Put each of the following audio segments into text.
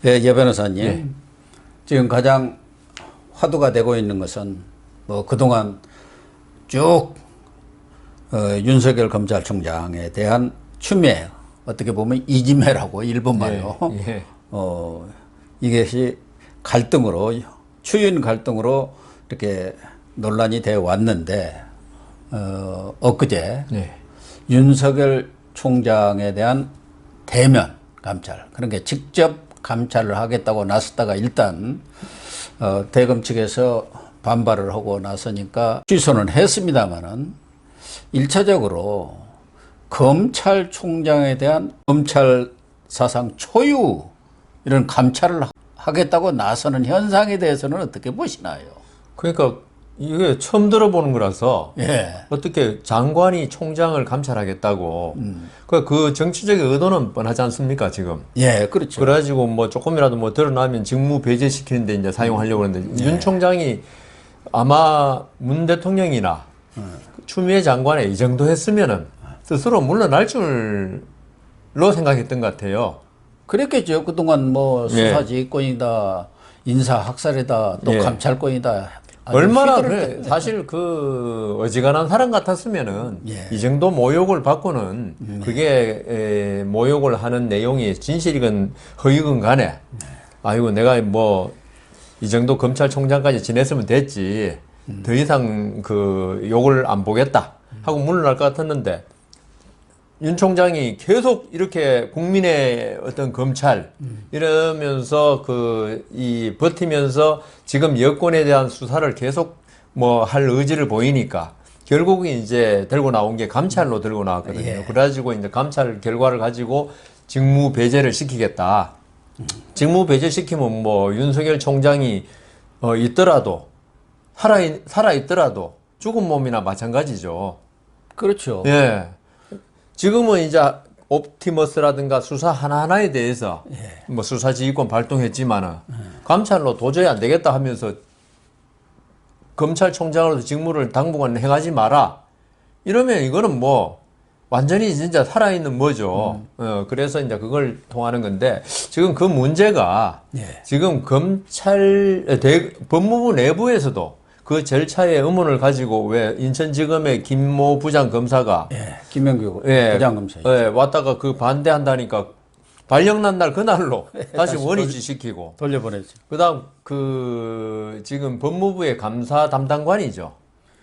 예, 변호사님. 예. 지금 가장 화두가 되고 있는 것은 뭐 그동안 쭉 윤석열 검찰총장에 대한 추미애, 어떻게 보면 이지매라고 일본말로 예. 이것이 갈등으로, 추인 갈등으로 이렇게 논란이 되어 왔는데 엊그제 예. 윤석열 총장에 대한 대면 감찰, 그러니까 직접 감찰을 하겠다고 나섰다가 일단 대검 측에서 반발을 하고 나서니까 취소는 했습니다만은 1차적으로 검찰총장에 대한 검찰 사상 초유 이런 감찰을 하겠다고 나서는 현상에 대해서는 어떻게 보시나요? 그러니까 이게 처음 들어보는 거라서 예. 어떻게 장관이 총장을 감찰하겠다고 그 정치적인 의도는 뻔하지 않습니까 지금? 예, 그렇죠. 그래가지고 뭐 조금이라도 뭐 드러나면 직무 배제시키는데 이제 사용하려고 하는데 윤 총장이 아마 문 대통령이나 추미애 장관에 이 정도 했으면은 스스로 물러날 줄로 생각했던 것 같아요. 그랬겠죠. 그동안 뭐 예. 수사지휘권이다, 인사학살이다, 또 예. 감찰권이다. 얼마나 그래. 사실 그 어지간한 사람 같았으면은 예. 이 정도 모욕을 받고는 그게 모욕을 하는 내용이 진실이건 허위건 간에 아이고 내가 뭐 이 정도 검찰총장까지 지냈으면 됐지 더 이상 그 욕을 안 보겠다 하고 물러날 것 같았는데 윤 총장이 계속 이렇게 국민의 어떤 검찰 이러면서 버티면서 지금 여권에 대한 수사를 계속 뭐 할 의지를 보이니까 결국은 이제 들고 나온 게 감찰로 들고 나왔거든요. 예. 그래가지고 이제 감찰 결과를 가지고 직무 배제를 시키겠다. 직무 배제 시키면 뭐 윤석열 총장이 있더라도 살아 있더라도 죽은 몸이나 마찬가지죠. 그렇죠. 예. 지금은 이제 옵티머스라든가 수사 하나하나에 대해서 뭐 수사지휘권 발동했지만은 감찰로 도저히 안 되겠다 하면서 검찰총장으로서 직무를 당분간 행하지 마라. 이러면 이거는 뭐 완전히 진짜 살아있는 뭐죠. 그래서 이제 그걸 통하는 건데 지금 그 문제가 예. 지금 법무부 내부에서도 그 절차의 의문을 가지고 왜 인천지검의 김모 부장검사가 예. 김명규 예, 부장검사. 예, 왔다가 그 반대한다니까 발령난 날 그날로 다시 다시 원위치 시키고 돌려보냈죠. 그다음 그 지금 법무부의 감사 담당관이죠.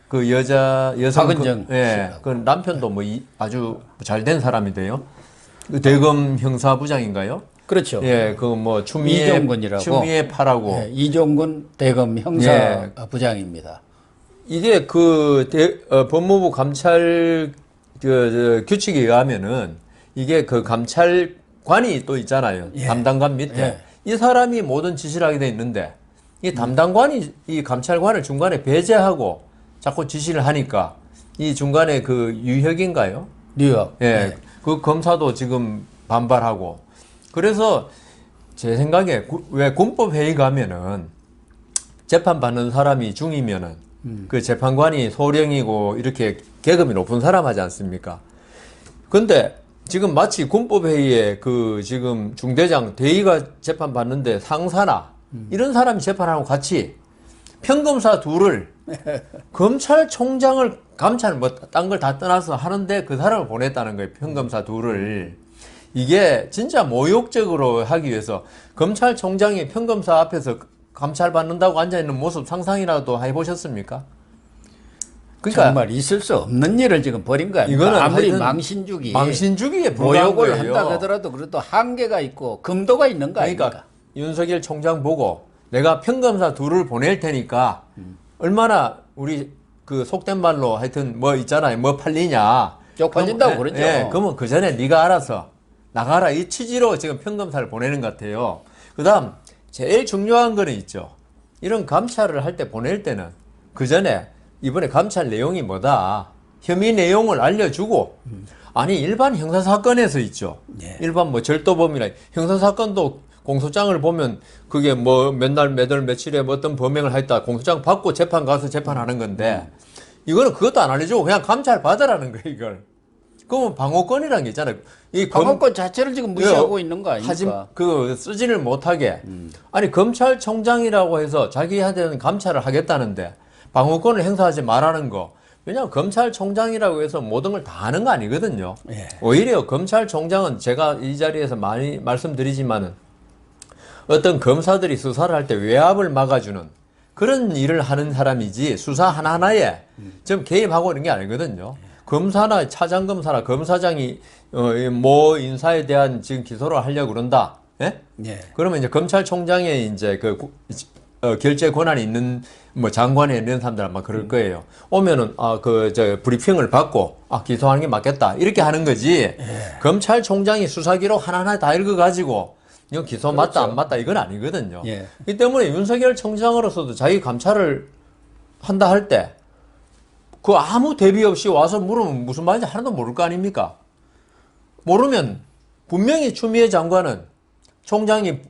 그 여성 박은정 예, 그 남편도 뭐 아주 잘 된 사람이 돼요. 그 대검 형사부장인가요? 그렇죠. 예, 그 뭐 이종근이라고. 추미애 파라고. 예, 이종근 대검 형사부장입니다. 이게 법무부 감찰 규칙에 의하면은 이게 그 감찰관이 또 있잖아요. 예. 담당관 밑에. 예. 이 사람이 모든 지시를 하게 돼 있는데 이 담당관이 이 감찰관을 중간에 배제하고 자꾸 지시를 하니까 이 중간에 그 유혁인가요? 뉴욕. 예. 그 검사도 지금 반발하고. 그래서 제 생각에 왜 군법회의 가면은 재판 받는 사람이 중이면은 그 재판관이 소령이고 이렇게 계급이 높은 사람 하지 않습니까? 근데 지금 마치 군법회의에 그 지금 중대장 대의가 재판 받는데 상사나 이런 사람이 재판하고 같이 평검사 둘을 검찰총장을 감찰 뭐 딴 걸 다 떠나서 하는데 그 사람을 보냈다는 거예요. 평검사 둘을. 이게 진짜 모욕적으로 하기 위해서 검찰총장이 평검사 앞에서 감찰받는다고 앉아있는 모습 상상이라도 해보셨습니까? 그러니까 정말 있을 수 없는 일을 지금 벌인 거 아닙니까? 이거는 아무리 하여튼 망신주기에 망신주기에 불과한 모욕을 거예요. 한다 하더라도 그래도 한계가 있고 금도가 있는 거 아닙니까? 그러니까 윤석열 총장 보고 내가 평검사 둘을 보낼 테니까 얼마나 우리 그 속된 말로 하여튼 뭐 있잖아요. 뭐 팔리냐. 쪽팔린다고 그러죠. 예, 그러면 그 전에 네가 알아서 나가라 이 취지로 지금 평검사를 보내는 것 같아요. 그다음 제일 중요한 거는 있죠. 이런 감찰을 할 때 보낼 때는 그 전에 이번에 감찰 내용이 뭐다. 혐의 내용을 알려주고 아니 일반 형사사건에서 있죠. 예. 일반 뭐 절도범이나 형사사건도 공소장을 보면 그게 뭐 몇날 몇월 며칠에 뭐 어떤 범행을 했다 공소장 받고 재판 가서 재판하는 건데 이거는 그것도 안 알려주고 그냥 감찰 받으라는 거예요 이걸. 그러면 방어권이라는 게 있잖아요. 이 방어권 자체를 지금 무시하고 있는 거 아닙니까? 하지 그 쓰지를 못하게. 아니 검찰총장이라고 해서 자기한테는 감찰을 하겠다는데 방어권을 행사하지 말라는 거. 왜냐하면 검찰총장이라고 해서 모든 걸 다 하는 거 아니거든요. 예. 오히려 검찰총장은 제가 이 자리에서 많이 말씀드리지만은 어떤 검사들이 수사를 할 때 외압을 막아주는 그런 일을 하는 사람이지 수사 하나하나에 좀 개입하고 이런 게 아니거든요. 검사나 차장검사나 검사장이 뭐 인사에 대한 지금 기소를 하려고 그런다. 예? 예. 그러면 이제 검찰총장의 이제 결재 권한이 있는 뭐 장관에 있는 사람들 아마 그럴 거예요. 오면은 브리핑을 받고 기소하는 게 맞겠다 이렇게 하는 거지. 검찰총장이 수사 기록 하나하나 다 읽어가지고 이거 기소 맞다 안 맞다 이건 아니거든요. 예. 이 때문에 윤석열 총장으로서도 자기 감찰을 한다 할 때 그 아무 대비 없이 와서 물으면 무슨 말인지 하나도 모를 거 아닙니까? 모르면 분명히 추미애 장관은 총장이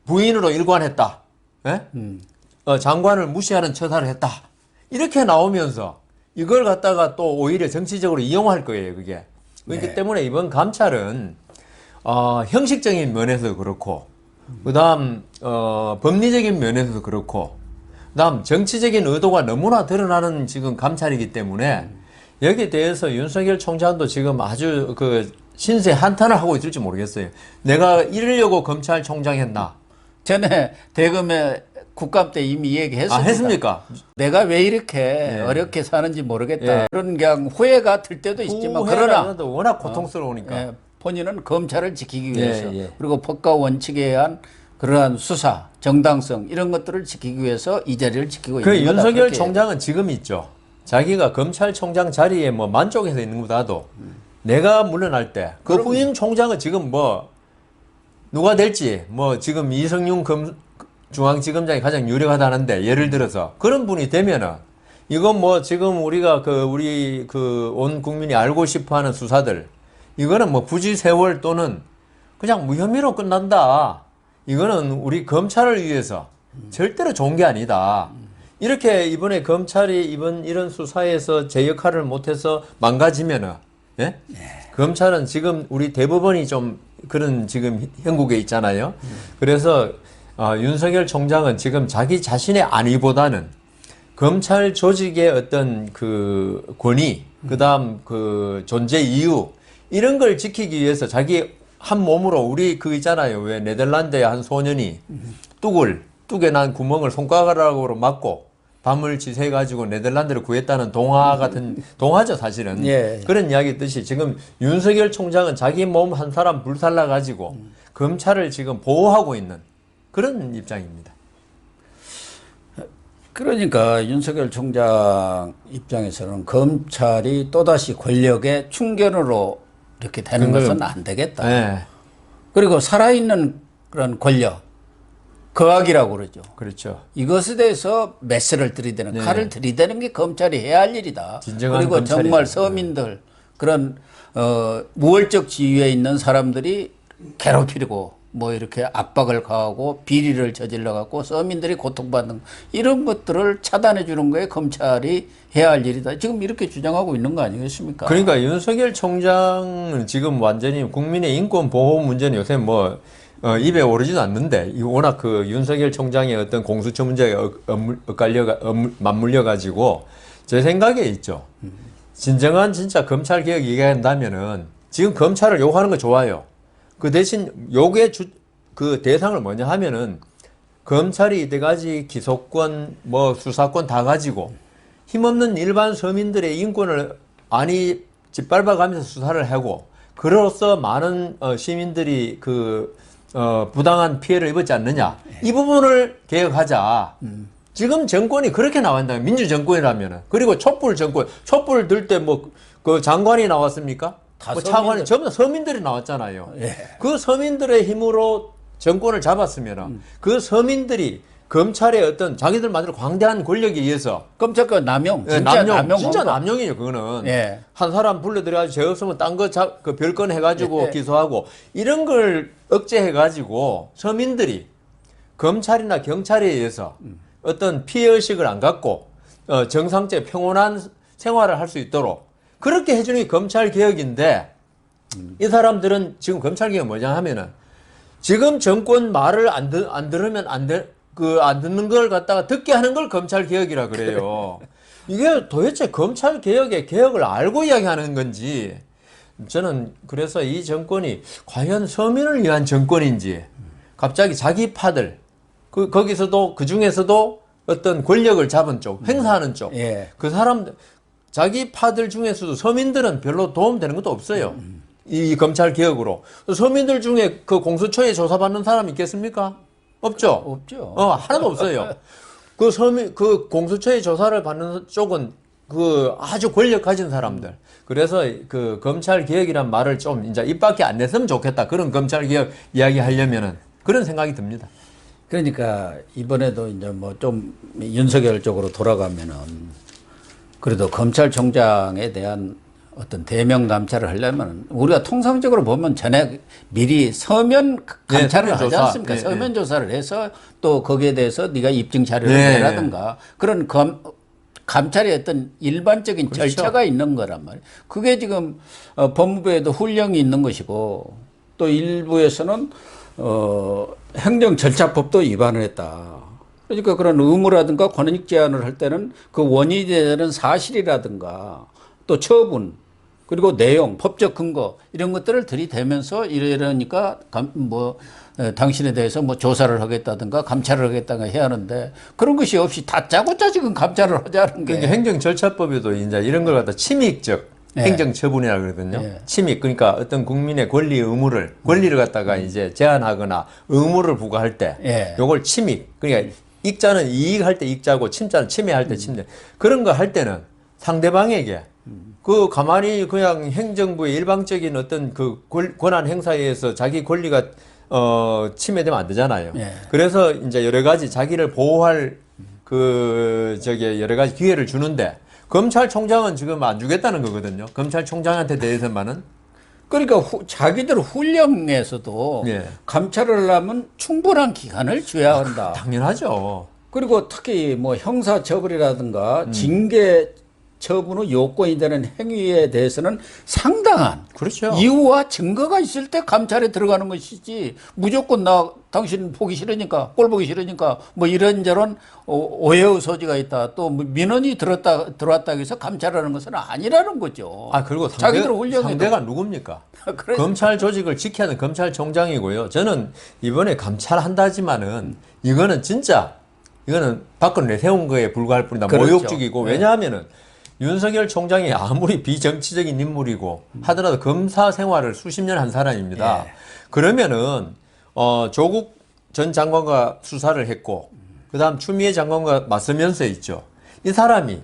부인으로 일관했다. 예? 장관을 무시하는 처사를 했다. 이렇게 나오면서 이걸 갖다가 또 오히려 정치적으로 이용할 거예요, 그게. 그렇기 때문에 이번 감찰은 형식적인 면에서 그렇고, 그 다음, 법리적인 면에서도 그렇고, 그 다음 정치적인 의도가 너무나 드러나는 지금 감찰이기 때문에 여기에 대해서 윤석열 총장도 지금 아주 신세 한탄을 하고 있을지 모르겠어요. 내가 이러려고 검찰총장 했나? 전에 대검에 국감 때 이미 얘기했습니다. 했습니까? 내가 왜 이렇게 어렵게 사는지 모르겠다. 그런 그냥 후회가 들 때도 있지만 그러나 워낙 고통스러우니까. 본인은 검찰을 지키기 위해서 그리고 법과 원칙에 의한 그러한 수사, 정당성 이런 것들을 지키기 위해서 이 자리를 지키고 있는 거다. 윤석열 총장은 지금 있죠. 자기가 검찰총장 자리에 뭐 만족해서 있는 것보다도 내가 물러날 때 그 후임 총장은 지금 뭐 누가 될지 뭐 지금 이성윤 중앙지검장이 가장 유력하다는데 예를 들어서 그런 분이 되면은 이건 뭐 지금 우리가 온 국민이 알고 싶어하는 수사들 이거는 뭐 부지 세월 또는 그냥 무혐의로 끝난다. 이거는 우리 검찰을 위해서 절대로 좋은 게 아니다. 이렇게 이번에 검찰이 이런 수사에서 제 역할을 못해서 망가지면은, 예? 검찰은 지금 우리 대법원이 좀 그런 지금 형국에 있잖아요. 그래서, 윤석열 총장은 지금 자기 자신의 안위보다는 검찰 조직의 어떤 권위, 그 다음 존재 이유, 이런 걸 지키기 위해서 자기 한 몸으로 우리 있잖아요. 왜 네덜란드의 한 소년이 뚝에 난 구멍을 손가락으로 막고 밤을 지새가지고 네덜란드를 구했다는 동화 같은, 동화죠, 사실은. 그런 이야기 있듯이 지금 윤석열 총장은 자기 몸 한 사람 불살라가지고 검찰을 지금 보호하고 있는 그런 입장입니다. 그러니까 윤석열 총장 입장에서는 검찰이 또다시 권력의 충견으로 이렇게 되는 것은 안 되겠다. 그리고 살아있는 그런 권력, 거악이라고 그러죠. 그렇죠. 이것에 대해서 메스를 들이대는, 칼을 들이대는 게 검찰이 해야 할 일이다. 그리고 검찰이다. 정말 서민들, 그런, 무월적 지위에 있는 사람들이 괴롭히고, 뭐 이렇게 압박을 가하고 비리를 저질러 갖고 서민들이 고통받는 이런 것들을 차단해 주는 거에 검찰이 해야 할 일이다. 지금 이렇게 주장하고 있는 거 아니겠습니까? 그러니까 윤석열 총장은 지금 완전히 국민의 인권 보호 문제는 요새 뭐 입에 오르지도 않는데 워낙 윤석열 총장의 어떤 공수처 문제에 맞물려 가지고 제 생각에 있죠. 진정한 진짜 검찰 개혁 얘기한다면은 지금 검찰을 욕하는 거 좋아요. 그 대신 요게 대상을 뭐냐 하면은 검찰이 이때까지 기소권 뭐 수사권 다 가지고 힘없는 일반 서민들의 인권을 짓밟아가면서 수사를 하고 그로써 많은 시민들이 부당한 피해를 입었지 않느냐. 이 부분을 개혁하자. 지금 정권이 그렇게 나왔다. 민주정권이라면은. 그리고 촛불 정권. 촛불 들 때 장관이 나왔습니까? 차관이 전부 다 서민들이 나왔잖아요. 그 서민들의 힘으로 정권을 잡았으면 그 서민들이 검찰의 어떤 자기들 만들어 광대한 권력에 의해서 검찰과 남용, 진짜 남용이죠. 그거는 한 사람 불러들여가지고 죄 없으면 딴 거 별건 해가지고 기소하고 이런 걸 억제해가지고 서민들이 검찰이나 경찰에 의해서 어떤 피해 의식을 안 갖고 정상적 평온한 생활을 할 수 있도록 그렇게 해주는 게 검찰 개혁인데 이 사람들은 지금 검찰 개혁 뭐냐 하면은 지금 정권 말을 안 들으면 안 듣는 걸 갖다가 듣게 하는 걸 검찰 개혁이라 그래요. 이게 도대체 검찰 개혁의 개혁을 알고 이야기하는 건지 저는 그래서 이 정권이 과연 서민을 위한 정권인지 갑자기 자기 파들 거기서도 그 중에서도 어떤 권력을 잡은 쪽 행사하는 쪽 그 사람들 자기 파들 중에서도 서민들은 별로 도움되는 것도 없어요. 이 검찰 개혁으로 서민들 중에 그 공수처에 조사받는 사람 있겠습니까? 없죠. 없죠. 하나도 없어요. 그 공수처의 조사를 받는 쪽은 그 아주 권력 가진 사람들. 그래서 그 검찰 개혁이란 말을 좀 이제 입 밖에 안 냈으면 좋겠다. 그런 검찰 개혁 이야기 하려면은 그런 생각이 듭니다. 그러니까 이번에도 이제 뭐 좀 윤석열 쪽으로 돌아가면은 그래도 검찰총장에 대한 어떤 대면 감찰을 하려면 우리가 통상적으로 보면 전에 미리 서면 감찰을 하지 조사. 않습니까? 서면 조사를 해서 또 거기에 대해서 네가 입증 자료를 내라든가 그런 감찰의 어떤 일반적인 절차가 있는 거란 말이에요. 그게 지금 법무부에도 훈령이 있는 것이고 또 일부에서는 행정절차법도 위반을 했다. 그러니까 그런 의무라든가 권익 제한을 할 때는 그 원인이 되는 사실이라든가 또 처분 그리고 내용, 법적 근거 이런 것들을 들이대면서 이러니까 당신에 대해서 뭐 조사를 하겠다든가 감찰을 하겠다든가 해야 하는데 그런 것이 없이 다짜고짜 지금 감찰을 하자는 게. 그러니까 행정절차법에도 이제 이런 걸 갖다 침익적 행정처분이라고 그러거든요. 침익 그러니까 어떤 국민의 권리 의무를 권리를 갖다가 이제 제한하거나 의무를 부과할 때 요걸 침익 그러니까 익자는 이익할 때 익자고 침자는 침해할 때 침해 그런 거 할 때는 상대방에게 그 가만히 그냥 행정부의 일방적인 어떤 그 권한 행사에 의해서 자기 권리가 침해되면 안 되잖아요. 그래서 이제 여러 가지 자기를 보호할 여러 가지 기회를 주는데 검찰총장은 지금 안 주겠다는 거거든요. 검찰총장한테 대해서만은. 그러니까 자기들 훈령에서도 감찰을 하려면 충분한 기간을 줘야 한다. 당연하죠. 그리고 특히 뭐 형사처벌이라든가 징계 처분의 요건이 되는 행위에 대해서는 상당한 그렇죠. 이유와 증거가 있을 때 감찰에 들어가는 것이지 무조건 나 당신 보기 싫으니까 꼴 보기 싫으니까 뭐 이런저런 오해의 소지가 있다 또 민원이 들어왔다 해서 감찰하는 것은 아니라는 거죠. 그리고 자기들 훈령에 상대가 누굽니까? 검찰 조직을 지켜야 하는 검찰총장이고요. 저는 이번에 감찰한다지만은 이거는 진짜 이거는 밖으로 내세운 거에 불과할 뿐이다. 그렇죠. 모욕적이고 왜냐하면은 윤석열 총장이 아무리 비정치적인 인물이고 하더라도 검사 생활을 수십 년 한 사람입니다. 그러면은 조국 전 장관과 수사를 했고 그다음 추미애 장관과 맞서면서 있죠. 이 사람이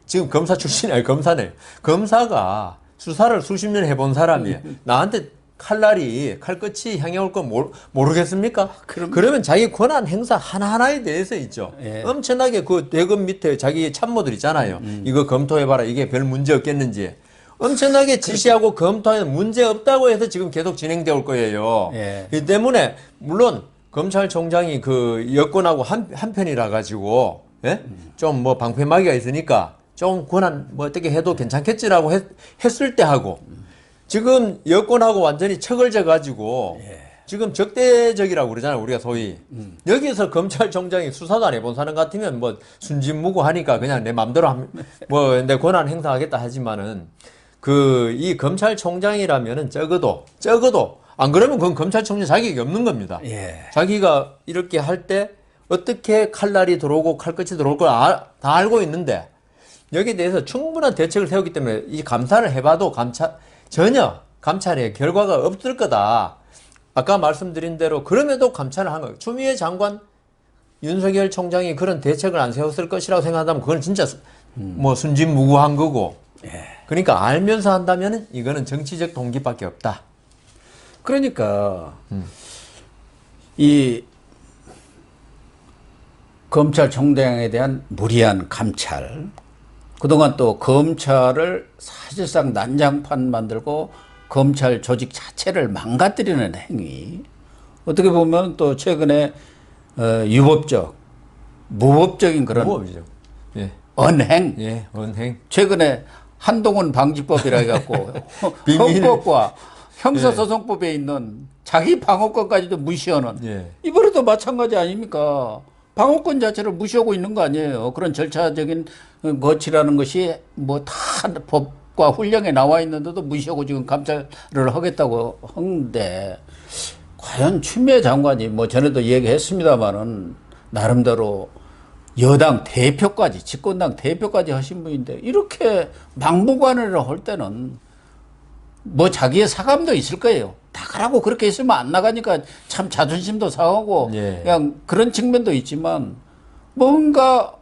지금 검사 출신이 아니고 검사네. 검사가 수사를 수십 년 해본 사람이 나한테 칼끝이 향해 올 건 모르겠습니까? 그러면 자기 권한 행사 하나하나에 대해서 있죠. 엄청나게 그 대검 밑에 자기 참모들 있잖아요. 이거 검토해봐라. 이게 별 문제 없겠는지. 엄청나게 지시하고 검토하는 문제 없다고 해서 지금 계속 진행되어 올 거예요. 이 때문에 물론 검찰총장이 그 여권하고 한편이라 가지고 좀 뭐 방패막이가 있으니까 좀 권한 뭐 어떻게 해도 괜찮겠지라고 했을 때 하고 지금 여권하고 완전히 척을 져가지고 지금 적대적이라고 그러잖아요. 우리가 소위. 여기서 검찰총장이 수사도 안 해본 사람 같으면 뭐 순진무구하니까 그냥 내 맘대로 뭐 내 권한 행사하겠다 하지만은 이 검찰총장이라면은 적어도 안 그러면 그건 검찰총장 자격이 없는 겁니다. 자기가 이렇게 할 때 어떻게 칼날이 들어오고 칼끝이 들어올 걸 다 알고 있는데 여기에 대해서 충분한 대책을 세웠기 때문에 이 감사를 해봐도 전혀 감찰의 결과가 없을 거다. 아까 말씀드린 대로 그럼에도 감찰을 한 거예요. 추미애 장관, 윤석열 총장이 그런 대책을 안 세웠을 것이라고 생각한다면 그건 진짜 뭐 순진무구한 거고. 그러니까 알면서 한다면 이거는 정치적 동기밖에 없다. 그러니까 이 검찰총장에 대한 무리한 감찰 그동안 또 검찰을 사실상 난장판 만들고 검찰 조직 자체를 망가뜨리는 행위. 어떻게 보면 또 최근에 유법적, 무법적인 그런 무법이죠. 언행. 언행. 최근에 한동훈 방지법이라 해갖고 비밀. 헌법과 형사소송법에 있는 자기 방어권까지도 무시하는 예. 이번에도 마찬가지 아닙니까? 방어권 자체를 무시하고 있는 거 아니에요. 그런 절차적인 거치라는 것이 뭐 다 법과 훈령에 나와 있는데도 무시하고 지금 감찰을 하겠다고 하는데 과연 추미애 장관이 뭐 전에도 얘기했습니다마는 나름대로 여당 대표까지 집권당 대표까지 하신 분인데 이렇게 막무가내로 할 때는 뭐 자기의 사감도 있을 거예요. 나가라고 그렇게 했으면 안 나가니까 참 자존심도 상하고 예. 그냥 그런 측면도 있지만 뭔가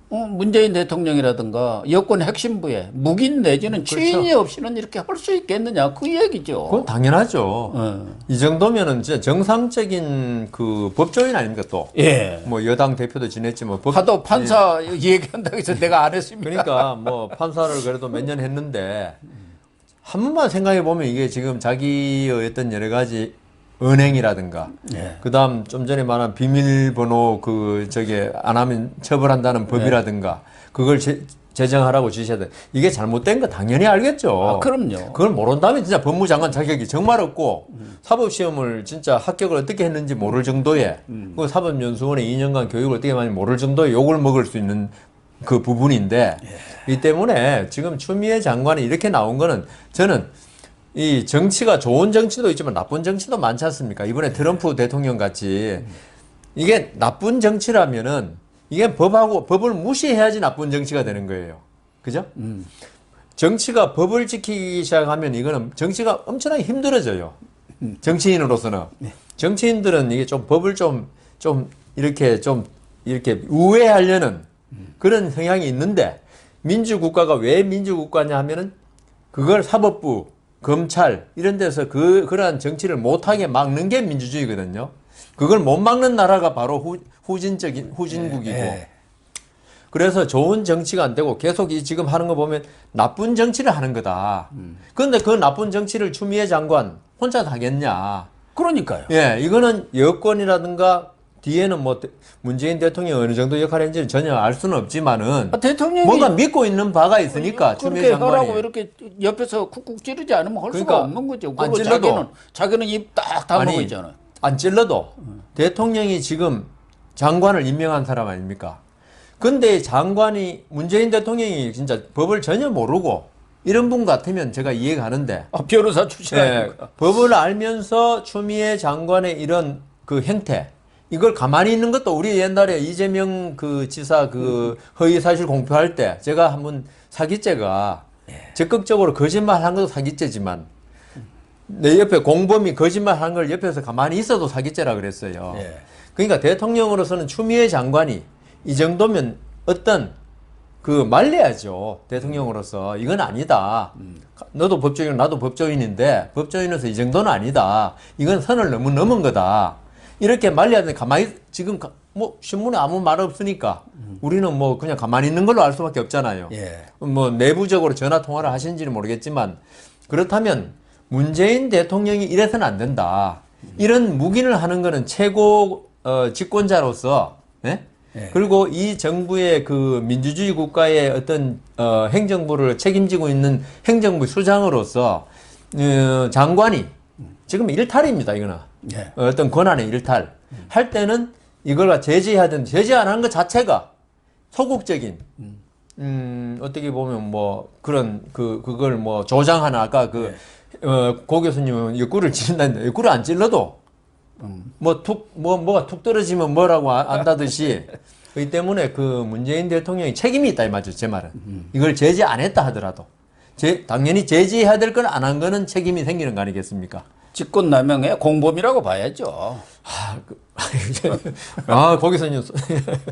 문재인 대통령이라든가 여권 핵심부에 묵인 내지는 추인이 없이는 이렇게 할 수 있겠느냐 그 얘기죠. 그건 당연하죠. 예. 이 정도면은 진짜 정상적인 그 법조인 아닙니까 또? 예. 뭐 여당 대표도 지냈지만 하도 판사 얘기한다고 해서 내가 안 했습니다. 그러니까 뭐 판사를 그래도 몇 년 했는데 한 번만 생각해 보면 이게 지금 자기의 어떤 여러 가지 은행이라든가 예. 그다음 좀 전에 말한 비밀번호 저게 안 하면 처벌한다는 법이라든가 그걸 제정하라고 지시해야 돼. 이게 잘못된 거 당연히 알겠죠. 아, 그럼요. 그걸 모른다면 진짜 법무장관 자격이 정말 없고 사법시험을 진짜 합격을 어떻게 했는지 모를 정도의 그 사법연수원에 2년간 교육을 어떻게 많이 모를 정도의 욕을 먹을 수 있는 그 부분인데 이 때문에 지금 추미애 장관이 이렇게 나온 거는 저는 이 정치가 좋은 정치도 있지만 나쁜 정치도 많지 않습니까? 이번에 트럼프 대통령 같이 이게 나쁜 정치라면은 이게 법을 무시해야지 나쁜 정치가 되는 거예요. 그죠? 정치가 법을 지키기 시작하면 이거는 정치가 엄청나게 힘들어져요. 정치인으로서는. 정치인들은 이게 좀 법을 좀 이렇게 우회하려는 그런 성향이 있는데 민주국가가 왜 민주국가냐 하면은 그걸 사법부, 검찰 이런 데서 그러한 정치를 못하게 막는 게 민주주의거든요. 그걸 못 막는 나라가 바로 후진국이고. 예. 그래서 좋은 정치가 안 되고 계속 지금 하는 거 보면 나쁜 정치를 하는 거다. 그런데 그 나쁜 정치를 추미애 장관 혼자 다 하겠냐. 그러니까요. 예, 이거는 여권이라든가 뒤에는 뭐 문재인 대통령이 어느 정도 역할을 했는지는 전혀 알 수는 없지만은 대통령이 뭔가 믿고 있는 바가 있으니까 그렇게 추미애 장관이 하라고 이렇게 옆에서 쿡쿡 찌르지 않으면 할 그러니까 수가 없는 거죠. 안 그리고 찔러도 자기는 입 딱 다물고 있잖아요. 안 찔러도 대통령이 지금 장관을 임명한 사람 아닙니까? 근데 문재인 대통령이 진짜 법을 전혀 모르고 이런 분 같으면 제가 이해가 가는데 변호사 출신 예, 아닙니까? 법을 알면서 추미애 장관의 이런 그 행태 이걸 가만히 있는 것도 우리 옛날에 이재명 그 지사 그 허위 사실 공표할 때 제가 한번 사기죄가 적극적으로 거짓말 한 것도 사기죄지만 내 옆에 공범이 거짓말 한 걸 옆에서 가만히 있어도 사기죄라 그랬어요. 예. 그러니까 대통령으로서는 추미애 장관이 이 정도면 어떤 말려야죠. 대통령으로서 이건 아니다. 너도 법조인, 나도 법조인인데 법조인으로서 이 정도는 아니다. 이건 선을 너무 넘은 거다. 이렇게 말려야 되는데 가만히 지금 뭐 신문에 아무 말 없으니까 우리는 뭐 그냥 가만히 있는 걸로 알 수밖에 없잖아요. 예. 뭐 내부적으로 전화 통화를 하신지는 모르겠지만 그렇다면 문재인 대통령이 이래서는 안 된다. 이런 묵인을 하는 거는 최고 집권자로서 예? 예. 그리고 이 정부의 그 민주주의 국가의 어떤 행정부를 책임지고 있는 행정부 수장으로서 장관이 지금 일탈입니다. 이거는 예. 어떤 권한의 일탈 할 때는 이걸 제지해야 되는데 제지 안 하는 것 자체가 소극적인 어떻게 보면 뭐 그런 그걸 뭐 조장하는 아까 고 교수님은 옆구리를 찔른다는데 옆구리 안 찔러도 뭐가 툭 떨어지면 뭐라고 안다듯이 그렇기 때문에 그 문재인 대통령이 책임이 있다 이 말이죠. 제 말은 이걸 제지 안 했다 하더라도 당연히 제지해야 될 건 안 한 거는 책임이 생기는 거 아니겠습니까? 직권남용의 공범이라고 봐야죠. 고 교수님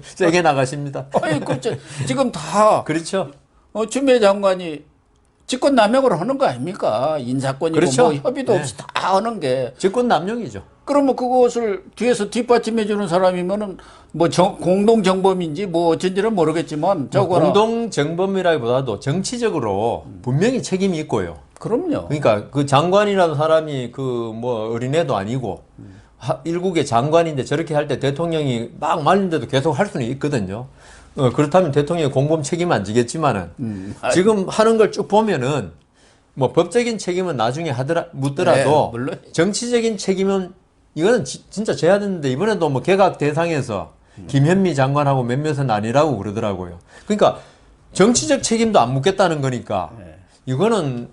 세게 나가십니다. 아니, 그렇죠. 지금 다 그렇죠. 추미애 장관이 직권남용을 하는 거 아닙니까? 인사권이고 그렇죠. 뭐 협의도 네. 없이 다 하는 게. 직권남용이죠. 그러면 그것을 뒤에서 뒷받침해 주는 사람이면은 뭐 공동 정범인지 뭐 어쩐지는 모르겠지만 저거는 공동 정범이라기보다도 정치적으로 분명히 책임이 있고요. 그럼요. 그러니까 그 장관이라는 사람이 그 뭐 어린애도 아니고 일국의 장관인데 저렇게 할 때 대통령이 막 말린데도 계속 할 수는 있거든요. 그렇다면 대통령이 공범 책임 안 지겠지만은 지금 하는 걸 쭉 보면은 뭐 법적인 책임은 나중에 묻더라도 네, 물론. 정치적인 책임은 이거는 진짜 져야 되는데 이번에도 뭐 개각 대상에서 김현미 장관하고 몇몇은 아니라고 그러더라고요. 그러니까 정치적 책임도 안 묻겠다는 거니까 이거는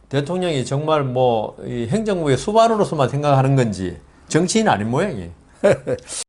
대통령이 정말 뭐 이 행정부의 수반으로서만 생각하는 건지 정치인 아닌 모양이에요.